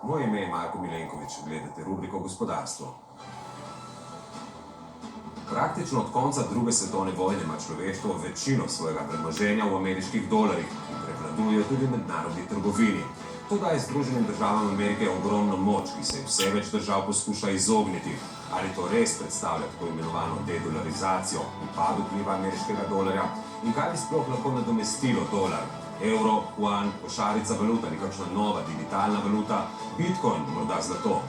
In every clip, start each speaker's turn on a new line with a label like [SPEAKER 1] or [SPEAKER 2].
[SPEAKER 1] Moje ime je Marko Milenković, gledate rubriko Gospodarstvo. Praktično od konca druge svetovne vojne ima človeštvo večino svojega premoženja v ameriških dolarjih, ki prevladujejo tudi v mednarodni trgovini. To daje Združenim državam Amerike ogromno moč, ki se vse več držav poskuša izogniti. Ali to res predstavlja tako imenovano dedolarizacijo, upad vpliva ameriškega dolarja in kaj bi sploh lahko nadomestilo dolar? Evro, juan, košarica valuta, nekakšna nova digitalna valuta, bitcoin, morda zlato.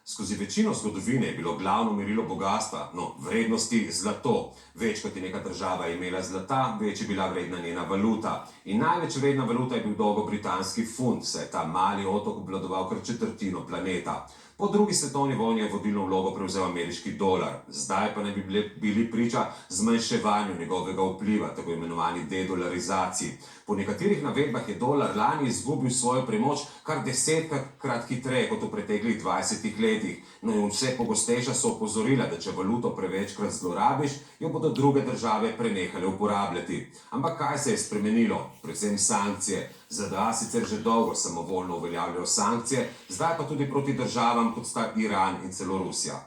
[SPEAKER 1] Skozi večino zgodovine je bilo glavno merilo bogatstva, vrednosti zlato. Več kot je neka država imela zlata, več je bila vredna njena valuta. In največ vredna valuta je bil dolgo britanski funt, saj je ta mali otok obvladoval kar četrtino planeta. Po drugi svetovni vojni je vodilno vlogo prevzel ameriški dolar. Zdaj pa ne bi bili priča zmanjševanju njegovega vpliva, tako imenovani dedolarizaciji. Po nekaterih navedbah je dolar lani izgubil svojo premoč kar 10-krat hitreje kot v preteklih 20 letih. In vse pogostejša so opozorila, da če valuto prevečkrat zlorabiš, jo bodo druge države prenehale uporabljati. Ampak kaj se je spremenilo? Predvsem sankcije. ZDA sicer že dolgo samovoljno uveljavljajo sankcije, zdaj pa tudi proti državam, kot sta Iran in celo Rusija.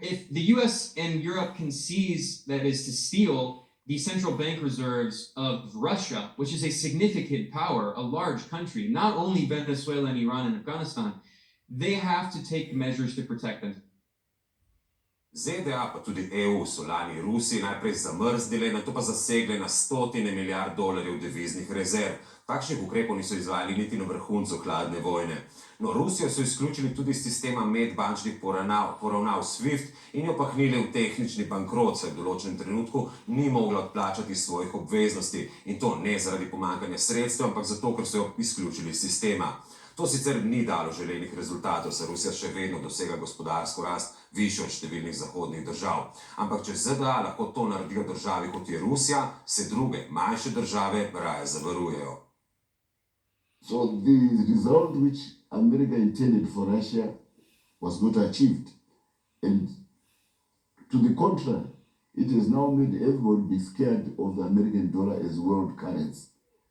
[SPEAKER 2] If the US and Europe can seize, that is to steal, the central bank reserves of Russia, which is a significant power, a large country, not only Venezuela and Iran and Afghanistan, they have to take measures to protect them.
[SPEAKER 1] ZDA pa tudi EU so lani Rusiji najprej zamrznile, nato pa zasegle na stotine milijard dolarjev deviznih rezerv. Takšnih ukrepov niso izvajali niti na vrhuncu hladne vojne. Rusijo so izključili tudi iz sistema medbančnih poravnav SWIFT in jo pahnili v tehnični bankrot, saj v določenem trenutku ni mogla odplačati svojih obveznosti. In to ne zaradi pomanjkanja sredstev, ampak zato, ker so jo izključili iz sistema. To sicer ni dalo želenih rezultatov, saj Rusija še vedno dosega gospodarsko rast višjo od številnih zahodnih držav. Ampak če ZDA lahko to naredijo državi, kot je Rusija, se druge, manjše države raje zavarujejo.
[SPEAKER 3] So the result which America intended for Russia was not achieved. And to the contrary, it has now made everyone be scared of the American dollar as world currency.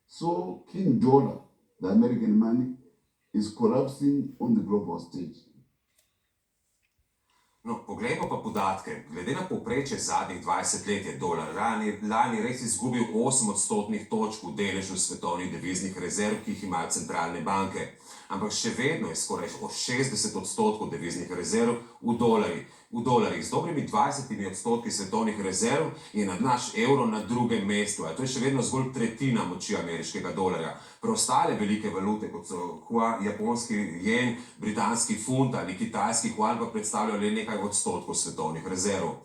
[SPEAKER 3] So King Dollar, the American money, is collapsing on the global stage.
[SPEAKER 1] Poglejmo pa podatke. Glede na povprečje zadnjih 20 let je dolar lani res izgubil 8 odstotnih točk v deležu svetovnih deviznih rezerv, ki jih imajo centralne banke. Ampak še vedno je skoraj 60 odstotkov deviznih rezerv v dolarjih. Z dobrimi 20 odstotki svetovnih rezerv je naš evro na drugem mestu. To je še vedno zgolj tretjina moči ameriškega dolarja. Preostale velike valute, kot so japonski jen, britanski funt ali kitajski juan, pa predstavljajo le nekaj odstotkov svetovnih rezerv.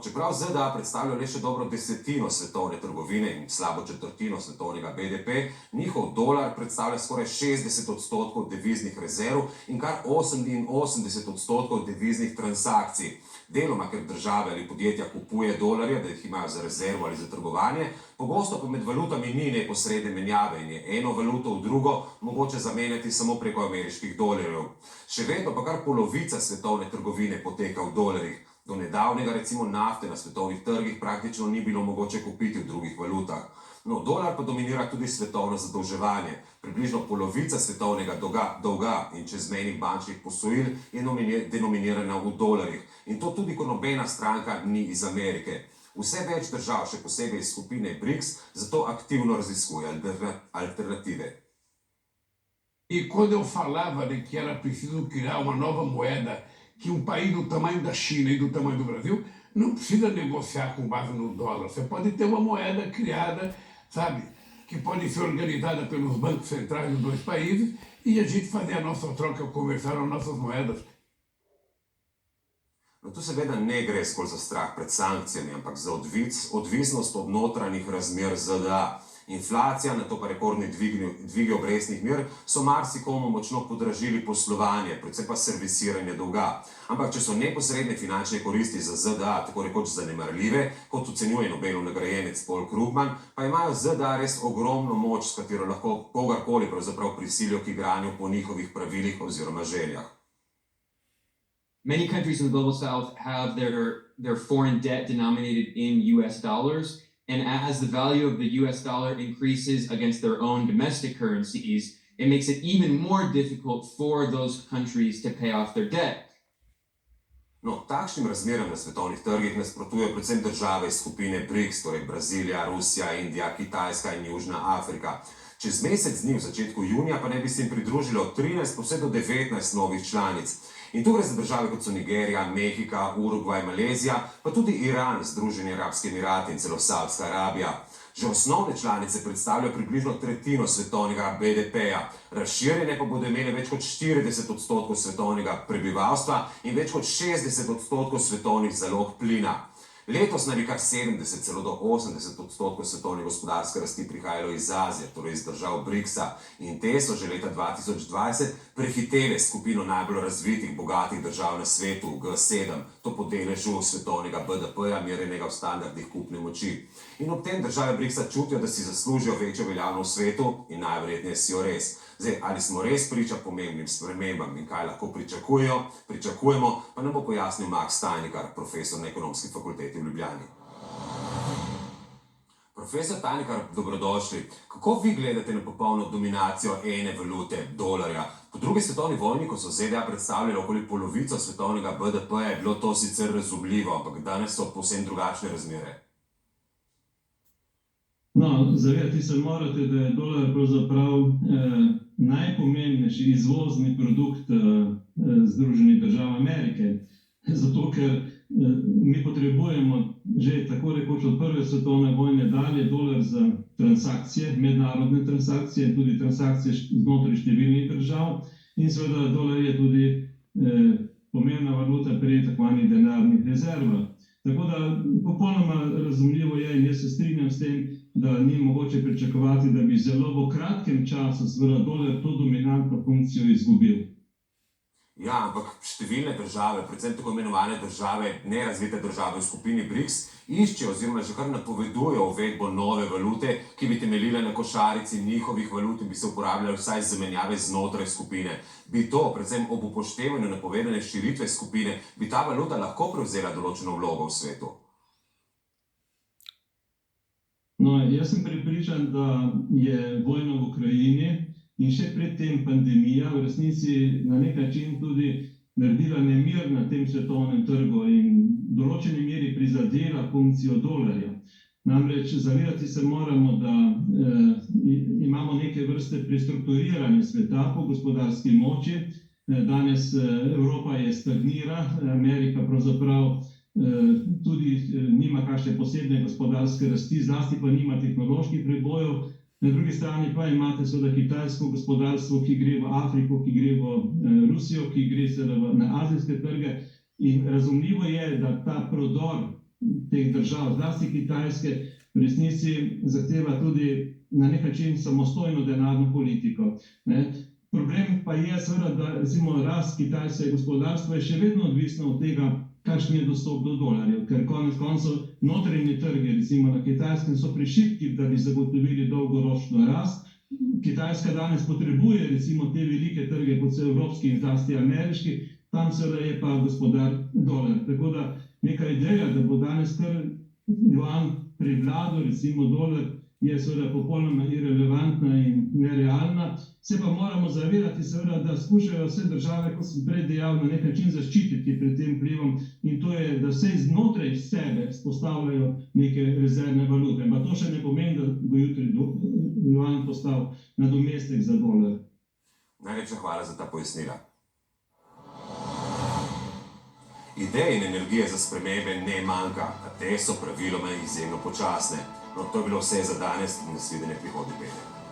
[SPEAKER 1] Čeprav ZDA predstavljajo le še dobro desetino svetovne trgovine in slabo četrtino svetovnega BDP, njihov dolar predstavlja skoraj 60 odstotkov deviznih rezerv in kar 88 odstotkov deviznih transakcij. Deloma, ker države ali podjetja kupuje dolarje, da jih imajo za rezervo ali za trgovanje, pogosto pa med valutami ni neposredne menjave in je eno valuto v drugo mogoče zamenjati samo preko ameriških dolarjev. Še vedno pa kar polovica svetovne trgovine poteka v dolarjih. Do nedavnega recimo nafte na svetovnih trgih praktično ni bilo mogoče kupiti v drugih valutah. Dolar pa dominira tudi svetovno zadolževanje. Približno polovica svetovnega dolga in čezmejnih bančnih posojil je denominirana v dolarjih. In to tudi, ko nobena stranka ni iz Amerike. Vse več držav, še posebej iz skupine BRICS, zato aktivno raziskuje alternative.
[SPEAKER 4] E quando eu falava de que era preciso criar uma nova moeda, que país do tamanho da China e do tamanho do Brasil não precisa negociar com base no dólar. Você pode ter uma moeda criada, sabe, que pode ser organizada pelos bancos centrais dos dois países e a gente fazer a nossa troca comercial, as nossas moedas.
[SPEAKER 1] Tu seveda ne gre zgolj za strah pred sankcijami, ampak za odvisnost od notranjih razmer ZDA. Inflacija, nato pa rekordni dvigi obrestnih mer so marsikomu močno podražili poslovanje, predvsem pa servisiranje dolga. Ampak če so neposredne finančne koristi za ZDA tako rekoč zanemarljive, kot ocenjuje Nobelov nagrajenec Paul Krugman, pa imajo ZDA res ogromno moč, s katero lahko kogarkoli pravzaprav prisilijo k igranju po njihovih pravilih oziroma željah.
[SPEAKER 2] Many countries in the global south have their foreign debt denominated in US dollars. And as the value of the US dollar increases against their own domestic currencies, it makes it even more difficult for those countries to pay off their debt.
[SPEAKER 1] No, takšnim razmeram na svetovnih trgih nasprotujejo predvsem države iz skupine BRICS, torej Brazilija, Rusija, Indija, Kitajska in Južna Afrika. Čez mesec dni v začetku junija pa naj bi se jim pridružilo od 13 vse do 19 novih članic. In tu gre za države kot so Nigerija, Mehika, Urugvaj, Malezija, pa tudi Iran, Združeni arabski emirati in celo Savdska Arabija. Že osnovne članice predstavljajo približno tretjino svetovnega BDP-ja, razširjene pa bodo imele več kot 40% svetovnega prebivalstva in več kot 60% svetovnih zalog plina. Letos naj bi kar 70, celo do 80% svetovne gospodarske rasti prihajalo iz Azije, torej iz držav BRICS-a, in te so že leta 2020 prehitele skupino najbolj razvitih, bogatih držav na svetu, G7, to po deležu svetovnega BDP-ja, merjenega v standardih kupne moči. In ob tem države BRICS-a čutijo, da si zaslužijo večjo veljavnost v svetu in najverjetneje si jo res. Zdaj, ali smo res priča pomembnim spremembam in kaj lahko pričakujemo, pa nam bo pojasnil Max Tajnikar, profesor na Ekonomski fakulteti v Ljubljani. Profesor Tajnikar, dobrodošli. Kako vi gledate na popolno dominacijo ene valute, dolarja? Po drugi svetovni vojni, ko so ZDA predstavljali okoli polovico svetovnega BDP-ja, je bilo to sicer razumljivo, ampak danes so povsem drugačne razmere.
[SPEAKER 5] No, zavedati se morate, da je dolar pravzaprav najpomembnejši izvozni produkt Združenih držav Amerike. Zato, ker mi potrebujemo že tako rekoč od prve svetovne vojne dalje dolar za transakcije, mednarodne transakcije in tudi transakcije znotraj številnih držav. In seveda dolar je tudi pomembna valuta pri tako zvanih denarnih rezervah. Tako da popolnoma razumljivo je, in jaz se strinjam s tem, da ni mogoče pričakovati, da bi zelo v kratkem času seveda dolar to dominantno funkcijo izgubil.
[SPEAKER 1] Ja, ampak številne države, predvsem tako imenovane države, nerazvite države v skupini BRICS, iščejo oziroma že kar napovedujejo uvedbo nove valute, ki bi temeljila na košarici njihovih valut in bi se uporabljala vsaj za menjave znotraj skupine. Bi to, predvsem ob upoštevanju napovedane širitve skupine, bi ta valuta lahko prevzela določeno vlogo v svetu?
[SPEAKER 5] No, jaz sem prepričan, da je vojna v Ukrajini in še predtem pandemija v resnici na nek način tudi naredila nemir na tem svetovnem trgu in v določeni meri prizadela funkcijo dolarja. Namreč zavedati se moramo, da imamo neke vrste prestrukturiranje sveta po gospodarski moči. Danes Evropa je stagnira, Amerika pravzaprav tudi nima kakšne posebne gospodarske rasti, zlasti pa nima tehnoloških prebojev. Na drugi strani pa imate seveda kitajsko gospodarstvo, ki gre v Afriko, ki gre v Rusijo, ki gre seveda na azijske trge. In razumljivo je, da ta prodor teh držav, zlasti Kitajske, v resnici zahteva tudi na nek način samostojno denarno politiko. Problem pa je seveda, da recimo rast kitajskega gospodarstva je še vedno odvisna od tega, kakšen je dostop do dolarjev, ker konec koncev notranji trgi, recimo na Kitajskem, so prešibki, da bi zagotovili dolgoročno rast. Kitajska danes potrebuje recimo te velike trge, kot so evropski in zlasti ameriški, tam seveda je pa gospodar dolar. Tako da neka ideja, da bo danes kar juan prevladal, recimo dolar, je seveda popolnoma irelevantna in nerealna. Se pa moramo zavedati seveda, da skušajo vse države, kot sem prej dejal, na nek način zaščititi pred tem vplivom, in to je, da vse znotraj sebe spostavljajo neke rezervne valute. Pa to še ne pomeni, da bo jutri juan postal nadomestek za dolar.
[SPEAKER 1] Najlepša hvala za ta pojasnila. Ideje in energije za spremembe ne manjka, a te so praviloma izjemno počasne. No, to je bilo vse za danes in nasvidenje prihodnji petek.